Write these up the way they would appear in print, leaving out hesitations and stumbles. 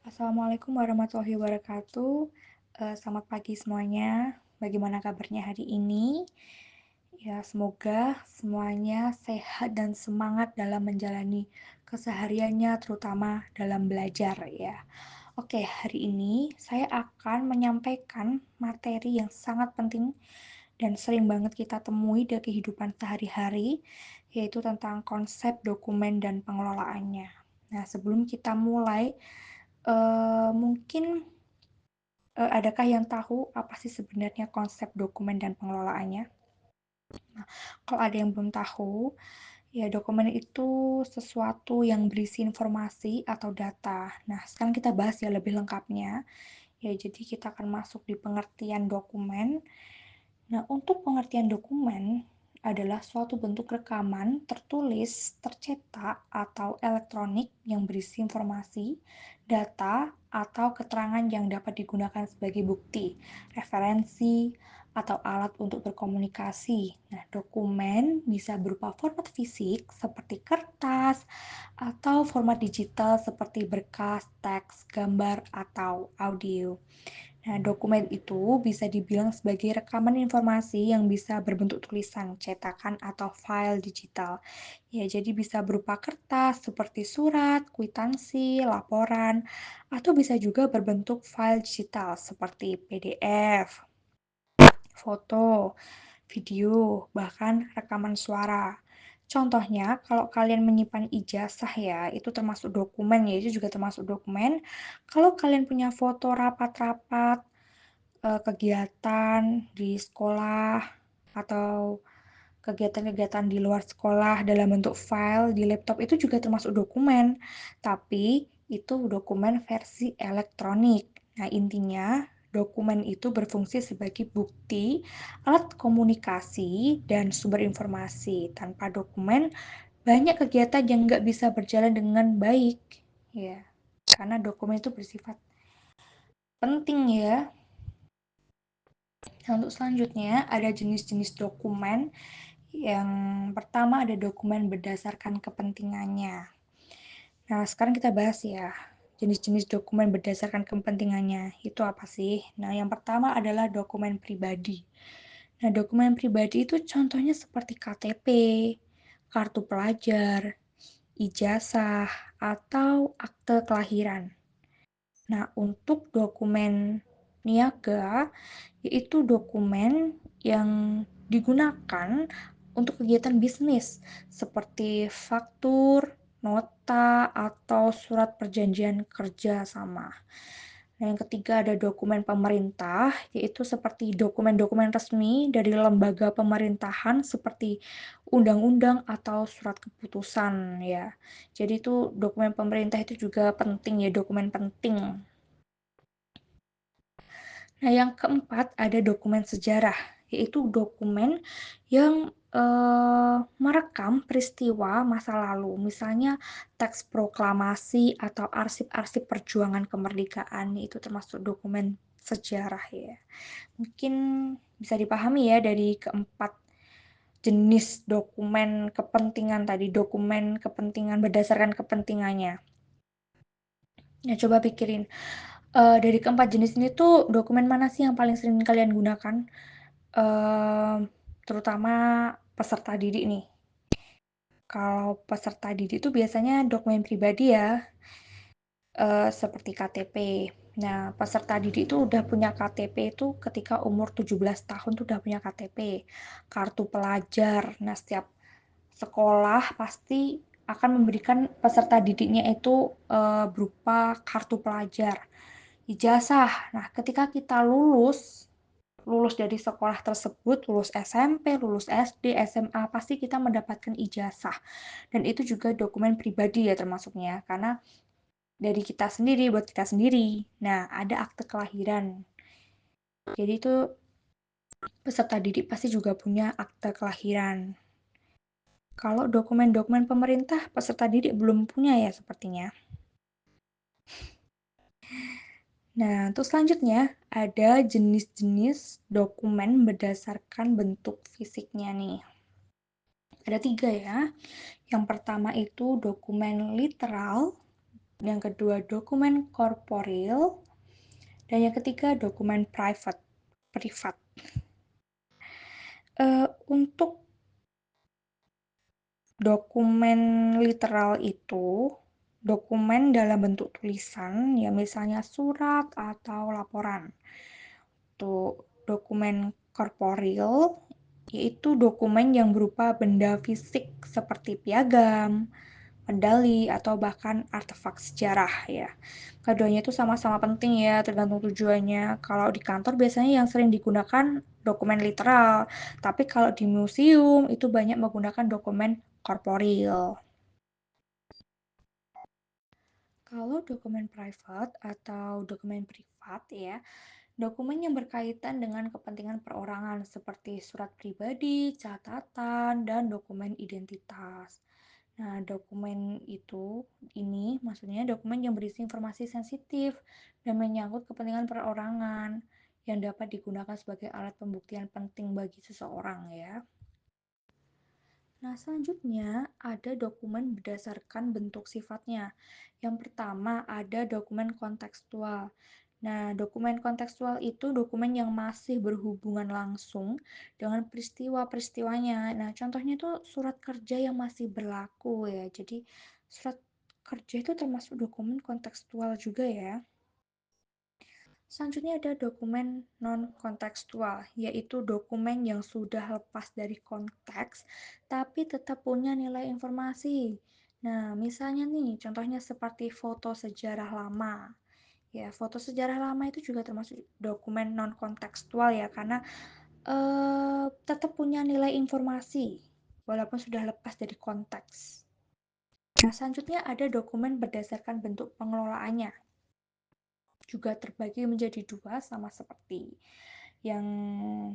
Assalamualaikum warahmatullahi wabarakatuh. Selamat pagi semuanya. Bagaimana kabarnya hari ini? Ya, semoga semuanya sehat dan semangat dalam menjalani kesehariannya, terutama dalam belajar ya. Oke, hari ini saya akan menyampaikan materi yang sangat penting dan sering banget kita temui di kehidupan sehari-hari, yaitu tentang konsep dokumen dan pengelolaannya. Nah, sebelum kita mulai, mungkin, adakah yang tahu apa sih sebenarnya konsep dokumen dan pengelolaannya? Kalau ada yang belum tahu, ya dokumen itu sesuatu yang berisi informasi atau data. Nah, sekarang kita bahas ya lebih lengkapnya. Ya, jadi kita akan masuk di pengertian dokumen. Nah, untuk pengertian dokumen adalah suatu bentuk rekaman tertulis, tercetak, atau elektronik yang berisi informasi, data, atau keterangan yang dapat digunakan sebagai bukti, referensi, atau alat untuk berkomunikasi. Nah, dokumen bisa berupa format fisik seperti kertas atau format digital seperti berkas, teks, gambar, atau audio. Nah, dokumen itu bisa dibilang sebagai rekaman informasi yang bisa berbentuk tulisan, cetakan, atau file digital. Ya, jadi bisa berupa kertas seperti surat, kwitansi, laporan, atau bisa juga berbentuk file digital seperti PDF, foto, video, bahkan rekaman suara. Contohnya, kalau kalian menyimpan ijazah ya, itu termasuk dokumen ya, itu juga termasuk dokumen. Kalau kalian punya foto rapat-rapat, kegiatan di sekolah atau kegiatan-kegiatan di luar sekolah dalam bentuk file di laptop itu juga termasuk dokumen, tapi itu dokumen versi elektronik. Nah, intinya dokumen itu berfungsi sebagai bukti, alat komunikasi, dan sumber informasi. Tanpa dokumen, banyak kegiatan yang nggak bisa berjalan dengan baik, ya, karena dokumen itu bersifat penting ya. Nah, untuk selanjutnya ada jenis-jenis dokumen. Yang pertama ada dokumen berdasarkan kepentingannya. Nah, sekarang kita bahas ya, jenis-jenis dokumen berdasarkan kepentingannya. Itu apa sih? Nah, yang pertama adalah dokumen pribadi. Nah, dokumen pribadi itu contohnya seperti KTP, kartu pelajar, ijazah, atau akte kelahiran. Nah, untuk dokumen niaga, yaitu dokumen yang digunakan untuk kegiatan bisnis seperti faktur, nota, atau surat perjanjian kerja sama. Nah, yang ketiga ada dokumen pemerintah, yaitu seperti dokumen-dokumen resmi dari lembaga pemerintahan seperti undang-undang atau surat keputusan ya. Jadi itu dokumen pemerintah itu juga penting ya, dokumen penting. Nah, yang keempat ada dokumen sejarah, yaitu dokumen yang merekam peristiwa masa lalu, misalnya teks proklamasi atau arsip-arsip perjuangan kemerdekaan, itu termasuk dokumen sejarah ya. Mungkin bisa dipahami ya dari keempat jenis dokumen kepentingan tadi, dokumen kepentingan berdasarkan kepentingannya. Ya, coba pikirin, dari keempat jenis ini tuh dokumen mana sih yang paling sering kalian gunakan? Terutama peserta didik nih. Kalau peserta didik itu biasanya dokumen pribadi ya, seperti KTP. Nah, peserta didik itu udah punya KTP itu ketika umur 17 tahun tuh udah punya KTP, kartu pelajar. Nah, setiap sekolah pasti akan memberikan peserta didiknya itu, berupa kartu pelajar, ijazah. Nah, ketika kita lulus dari sekolah tersebut, lulus SMP, lulus SD, SMA, pasti kita mendapatkan ijazah. Dan itu juga dokumen pribadi ya termasuknya, karena dari kita sendiri, buat kita sendiri. Nah, ada akte kelahiran. Jadi itu peserta didik pasti juga punya akte kelahiran. Kalau dokumen-dokumen pemerintah, peserta didik belum punya ya sepertinya. Nah, untuk selanjutnya ada jenis-jenis dokumen berdasarkan bentuk fisiknya nih. Ada 3 ya. Yang pertama itu dokumen literal, yang kedua dokumen korporeal, dan yang ketiga dokumen privat. Untuk dokumen literal itu dokumen dalam bentuk tulisan, ya misalnya surat atau laporan. Untuk dokumen korporeal yaitu dokumen yang berupa benda fisik seperti piagam, medali, atau bahkan artefak sejarah ya. Keduanya itu sama-sama penting ya, tergantung tujuannya. Kalau di kantor biasanya yang sering digunakan dokumen literal, tapi kalau di museum itu banyak menggunakan dokumen korporeal. Kalau dokumen private atau dokumen privat ya, dokumen yang berkaitan dengan kepentingan perorangan seperti surat pribadi, catatan, dan dokumen identitas. Nah, dokumen ini maksudnya dokumen yang berisi informasi sensitif dan menyangkut kepentingan perorangan yang dapat digunakan sebagai alat pembuktian penting bagi seseorang ya. Nah, selanjutnya ada dokumen berdasarkan bentuk sifatnya. Yang pertama ada dokumen kontekstual. Nah, dokumen kontekstual itu dokumen yang masih berhubungan langsung dengan peristiwa-peristiwanya. Nah, contohnya itu surat kerja yang masih berlaku ya. Jadi, surat kerja itu termasuk dokumen kontekstual juga ya. Selanjutnya ada dokumen non-kontekstual, yaitu dokumen yang sudah lepas dari konteks tapi tetap punya nilai informasi. Nah, misalnya nih, contohnya seperti foto sejarah lama. Ya, foto sejarah lama itu juga termasuk dokumen non-kontekstual ya, karena tetap punya nilai informasi walaupun sudah lepas dari konteks. Nah, selanjutnya ada dokumen berdasarkan bentuk pengelolaannya. Juga terbagi menjadi dua sama seperti yang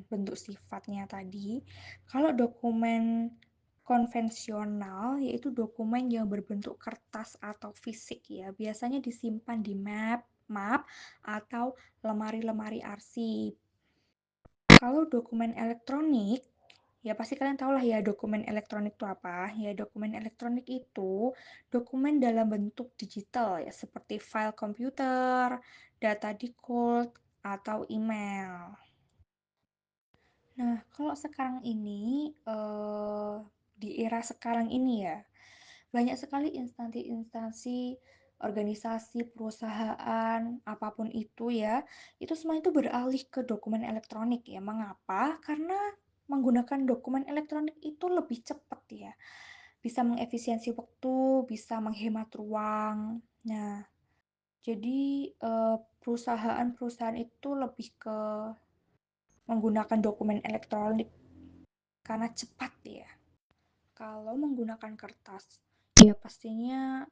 bentuk sifatnya tadi. Kalau dokumen konvensional yaitu dokumen yang berbentuk kertas atau fisik ya, biasanya disimpan di map atau lemari-lemari arsip. Kalau dokumen elektronik, ya pasti kalian tahu lah ya dokumen elektronik itu apa. Ya dokumen elektronik itu dokumen dalam bentuk digital ya seperti file komputer, data di cloud, atau email. Nah, kalau sekarang ini di era sekarang ini ya, banyak sekali instansi-instansi, organisasi, perusahaan, apapun itu ya, itu semua itu beralih ke dokumen elektronik ya. Mengapa? Karena menggunakan dokumen elektronik itu lebih cepat ya. Bisa mengefisiensi waktu, bisa menghemat ruang. Nah, jadi perusahaan-perusahaan itu lebih ke menggunakan dokumen elektronik karena cepat ya. Kalau menggunakan kertas, ya pastinya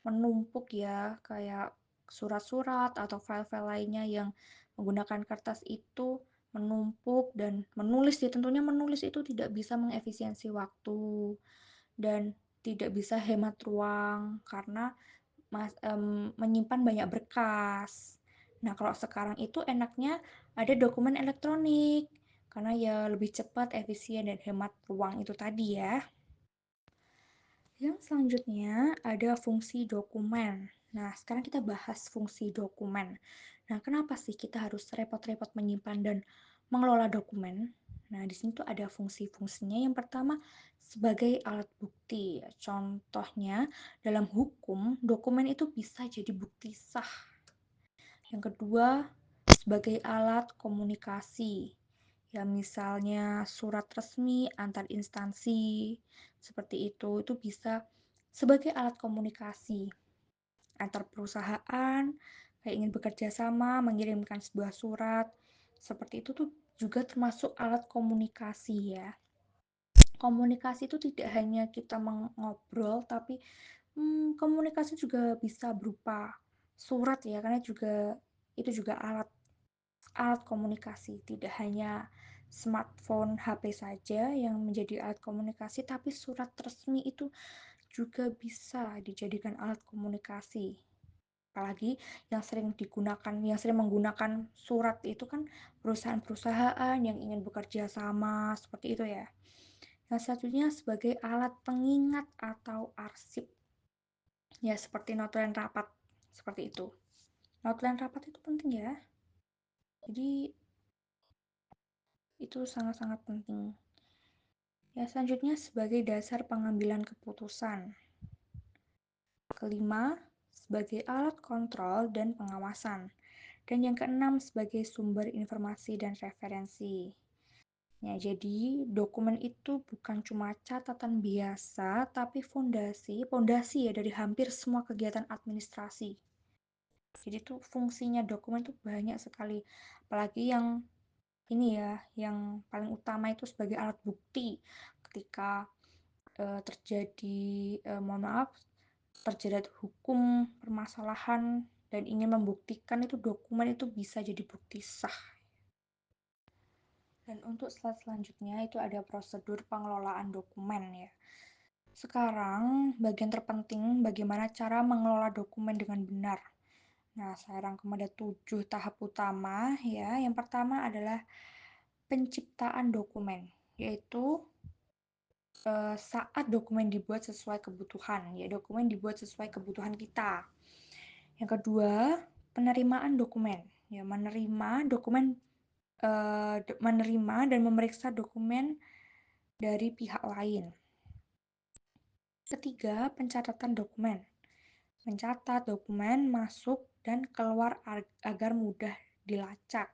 menumpuk ya, kayak surat-surat atau file-file lainnya yang menggunakan kertas itu menumpuk dan menulis ya, tentunya menulis itu tidak bisa mengefisiensi waktu dan tidak bisa hemat ruang karena menyimpan banyak berkas. Nah, kalau sekarang itu enaknya ada dokumen elektronik karena ya lebih cepat, efisien, dan hemat ruang itu tadi ya. Yang selanjutnya ada fungsi dokumen. Nah, sekarang kita bahas fungsi dokumen. Nah, kenapa sih kita harus repot-repot menyimpan dan mengelola dokumen? Nah, di sini tuh ada fungsi-fungsinya. Yang pertama, sebagai alat bukti. Contohnya, dalam hukum, dokumen itu bisa jadi bukti sah. Yang kedua, sebagai alat komunikasi. Ya, misalnya surat resmi antar instansi, seperti itu bisa sebagai alat komunikasi antar perusahaan, kayak ingin bekerja sama, mengirimkan sebuah surat, seperti itu tuh juga termasuk alat komunikasi ya. Komunikasi itu tidak hanya kita mengobrol, tapi komunikasi juga bisa berupa surat ya, karena itu juga alat komunikasi, tidak hanya smartphone, HP saja yang menjadi alat komunikasi, tapi surat resmi itu juga bisa dijadikan alat komunikasi. Apalagi yang sering menggunakan surat itu kan perusahaan-perusahaan yang ingin bekerja sama, seperti itu ya. Yang satunya sebagai alat pengingat atau arsip. Ya, seperti notulen rapat seperti itu. Outline rapat itu penting ya. Jadi itu sangat-sangat penting. Ya, selanjutnya sebagai dasar pengambilan keputusan. Kelima, sebagai alat kontrol dan pengawasan. Dan yang keenam, sebagai sumber informasi dan referensi. Ya, jadi dokumen itu bukan cuma catatan biasa, tapi fondasi ya dari hampir semua kegiatan administrasi. Jadi tuh fungsinya dokumen tuh banyak sekali. Apalagi yang ini ya, yang paling utama itu sebagai alat bukti ketika terjadi, mohon maaf, terjerat hukum, permasalahan, dan ingin membuktikan itu dokumen itu bisa jadi bukti sah. Dan untuk slide selanjutnya itu ada prosedur pengelolaan dokumen ya. Sekarang bagian terpenting bagaimana cara mengelola dokumen dengan benar. Nah, saya rangkum ada 7 tahap utama ya. Yang pertama adalah penciptaan dokumen, yaitu saat dokumen dibuat sesuai kebutuhan, ya dokumen dibuat sesuai kebutuhan kita. Yang kedua, penerimaan dokumen, ya menerima dan memeriksa dokumen dari pihak lain. Ketiga, pencatatan dokumen, mencatat dokumen masuk dan keluar agar mudah dilacak.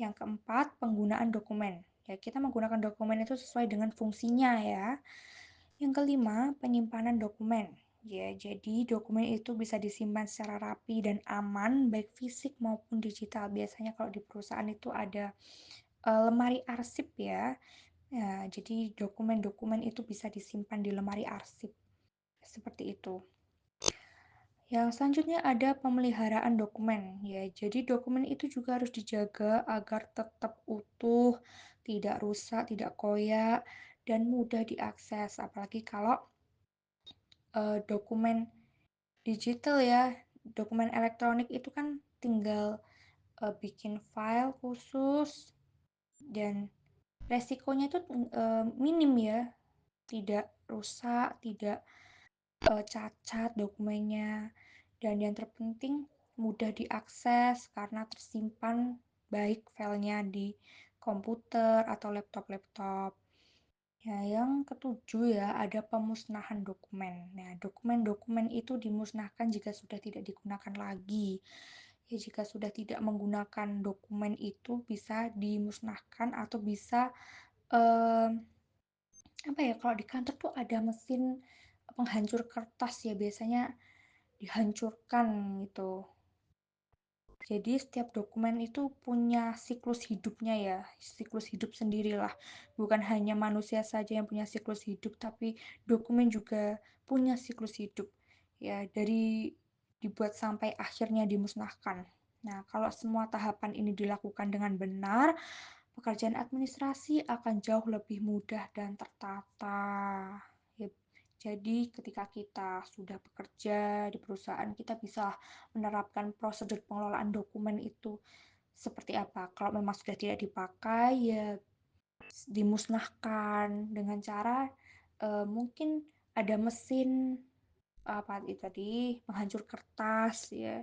Yang keempat, penggunaan dokumen. Ya, kita menggunakan dokumen itu sesuai dengan fungsinya ya. Yang kelima, penyimpanan dokumen. Ya, jadi dokumen itu bisa disimpan secara rapi dan aman, baik fisik maupun digital. Biasanya kalau di perusahaan itu ada lemari arsip ya. Ya, jadi dokumen-dokumen itu bisa disimpan di lemari arsip. Seperti itu. Yang selanjutnya ada pemeliharaan dokumen. Ya, jadi dokumen itu juga harus dijaga agar tetap utuh, tidak rusak, tidak koyak, dan mudah diakses. Apalagi kalau dokumen digital ya, dokumen elektronik itu kan tinggal bikin file khusus dan resikonya itu minim ya, tidak rusak, tidak cacat dokumennya, dan yang terpenting mudah diakses karena tersimpan baik filenya di komputer atau laptop-laptop. Ya, yang ketujuh ya, ada pemusnahan dokumen. Nah, dokumen-dokumen itu dimusnahkan jika sudah tidak digunakan lagi. Ya, jika sudah tidak menggunakan dokumen itu bisa dimusnahkan atau bisa eh, apa ya, kalau di kantor tuh ada mesin penghancur kertas ya, biasanya dihancurkan gitu. Jadi setiap dokumen itu punya siklus hidupnya ya, siklus hidup sendirilah. Bukan hanya manusia saja yang punya siklus hidup, tapi dokumen juga punya siklus hidup. Ya, dari dibuat sampai akhirnya dimusnahkan. Nah, kalau semua tahapan ini dilakukan dengan benar, pekerjaan administrasi akan jauh lebih mudah dan tertata. Ya, jadi ketika kita sudah bekerja di perusahaan, kita bisa menerapkan prosedur pengelolaan dokumen itu seperti apa. Kalau memang sudah tidak dipakai, ya dimusnahkan dengan cara mungkin ada mesin apa itu tadi menghancur kertas ya,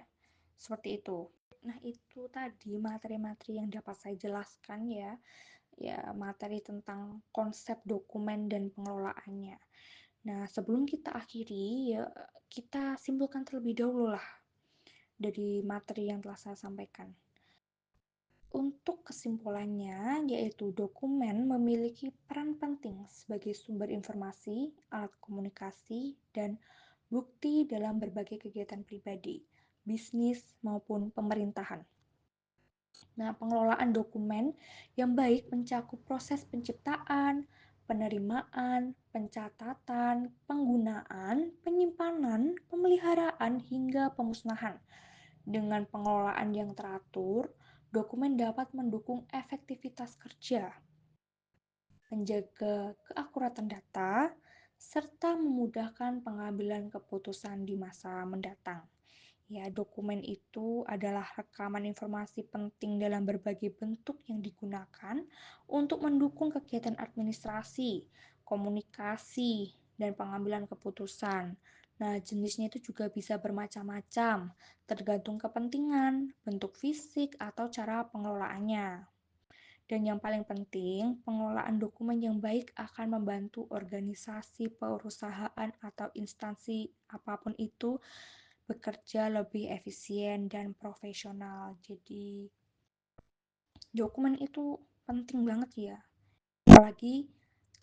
seperti itu. Nah, itu tadi materi-materi yang dapat saya jelaskan ya. Ya, materi tentang konsep dokumen dan pengelolaannya. Nah, sebelum kita akhiri, ya kita simpulkan terlebih dahulu lah dari materi yang telah saya sampaikan. Untuk kesimpulannya, yaitu dokumen memiliki peran penting sebagai sumber informasi, alat komunikasi, dan bukti dalam berbagai kegiatan pribadi, bisnis, maupun pemerintahan. Nah, pengelolaan dokumen yang baik mencakup proses penciptaan, penerimaan, pencatatan, penggunaan, penyimpanan, pemeliharaan, hingga pemusnahan. Dengan pengelolaan yang teratur, dokumen dapat mendukung efektivitas kerja, menjaga keakuratan data, serta memudahkan pengambilan keputusan di masa mendatang. Ya, dokumen itu adalah rekaman informasi penting dalam berbagai bentuk yang digunakan untuk mendukung kegiatan administrasi, komunikasi, dan pengambilan keputusan. Nah, jenisnya itu juga bisa bermacam-macam, tergantung kepentingan, bentuk fisik, atau cara pengelolaannya. Dan yang paling penting, pengelolaan dokumen yang baik akan membantu organisasi, perusahaan, atau instansi apapun itu bekerja lebih efisien dan profesional. Jadi, dokumen itu penting banget ya. Apalagi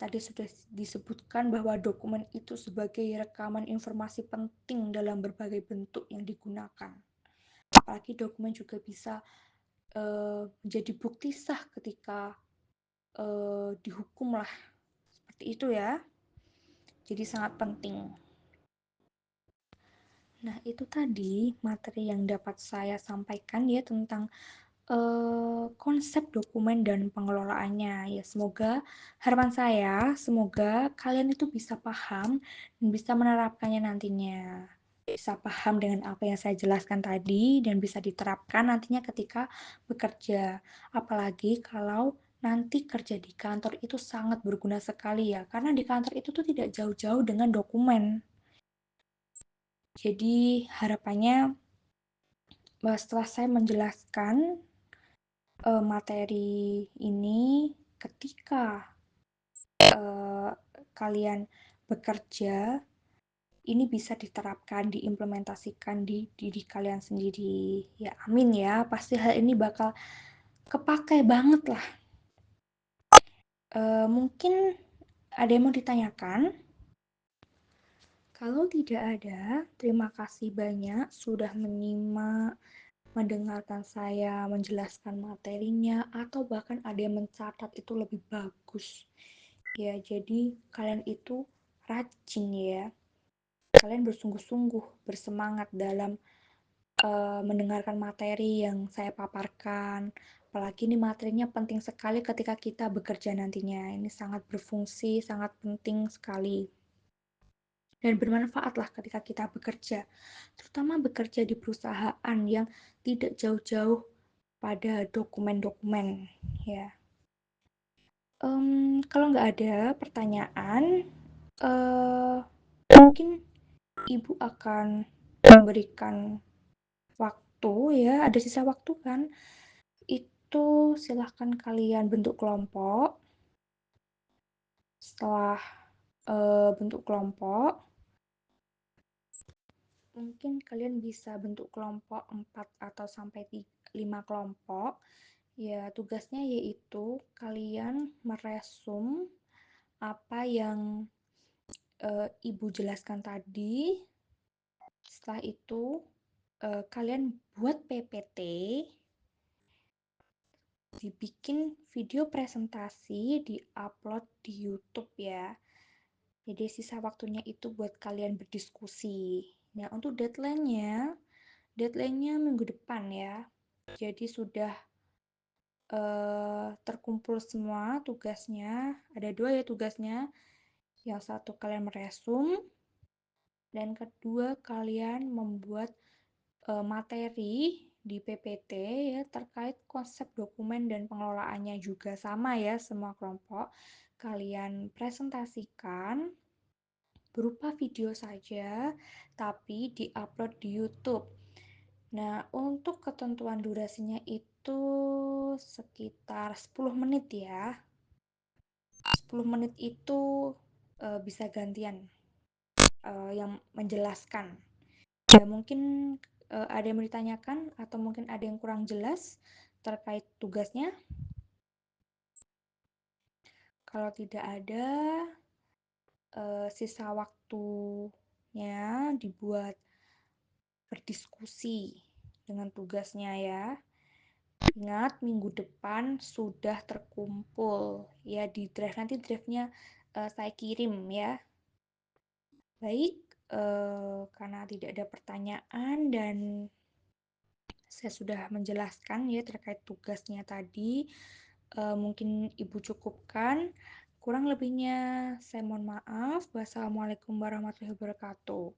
tadi sudah disebutkan bahwa dokumen itu sebagai rekaman informasi penting dalam berbagai bentuk yang digunakan. Apalagi dokumen juga bisa menjadi bukti sah ketika dihukum lah, seperti itu ya. Jadi sangat penting. Nah, itu tadi materi yang dapat saya sampaikan ya tentang konsep dokumen dan pengelolaannya. Ya, harapan saya, semoga kalian itu bisa paham dan bisa menerapkannya nantinya. Bisa paham dengan apa yang saya jelaskan tadi dan bisa diterapkan nantinya ketika bekerja. Apalagi kalau nanti kerja di kantor itu sangat berguna sekali ya, karena di kantor itu tuh tidak jauh-jauh dengan dokumen. Jadi harapannya setelah saya menjelaskan materi ini ketika kalian bekerja, ini bisa diterapkan, diimplementasikan di diri kalian sendiri. Ya, amin ya. Pasti hal ini bakal kepakai banget lah. Mungkin ada yang mau ditanyakan? Kalau tidak ada, terima kasih banyak sudah menyimak, mendengarkan saya menjelaskan materinya, atau bahkan ada yang mencatat itu lebih bagus. Ya, jadi kalian itu rajin ya. Kalian bersungguh-sungguh, bersemangat dalam mendengarkan materi yang saya paparkan. Apalagi ini materinya penting sekali ketika kita bekerja nantinya. Ini sangat berfungsi, sangat penting sekali. Dan bermanfaatlah ketika kita bekerja. Terutama bekerja di perusahaan yang tidak jauh-jauh pada dokumen-dokumen. Ya. Kalau nggak ada pertanyaan, uh, mungkin Ibu akan memberikan waktu ya, ada sisa waktu kan? Itu silahkan kalian bentuk kelompok. Setelah bentuk kelompok, mungkin kalian bisa bentuk kelompok 4 atau sampai 5 kelompok. Ya, tugasnya yaitu kalian meresum apa yang Ibu jelaskan tadi. Setelah itu, kalian buat PPT, dibikin video presentasi, di-upload di YouTube ya. Jadi sisa waktunya itu buat kalian berdiskusi. Nah, untuk deadline-nya minggu depan ya. Jadi sudah terkumpul semua tugasnya. Ada 2 ya tugasnya. Yang satu kalian meresum, dan kedua kalian membuat materi di PPT ya terkait konsep dokumen dan pengelolaannya juga sama ya semua kelompok. Kalian presentasikan berupa video saja tapi diupload di YouTube. Nah, untuk ketentuan durasinya itu sekitar 10 menit ya. 10 menit itu bisa gantian yang menjelaskan. Ya, mungkin ada yang mau ditanyakan atau mungkin ada yang kurang jelas terkait tugasnya. Kalau tidak ada, sisa waktunya dibuat berdiskusi dengan tugasnya ya. Ingat, minggu depan sudah terkumpul ya di drive. Nanti drive-nya saya kirim ya. Baik, karena tidak ada pertanyaan dan saya sudah menjelaskan ya terkait tugasnya tadi. Mungkin Ibu cukupkan. Kurang lebihnya saya mohon maaf. Wassalamualaikum warahmatullahi wabarakatuh.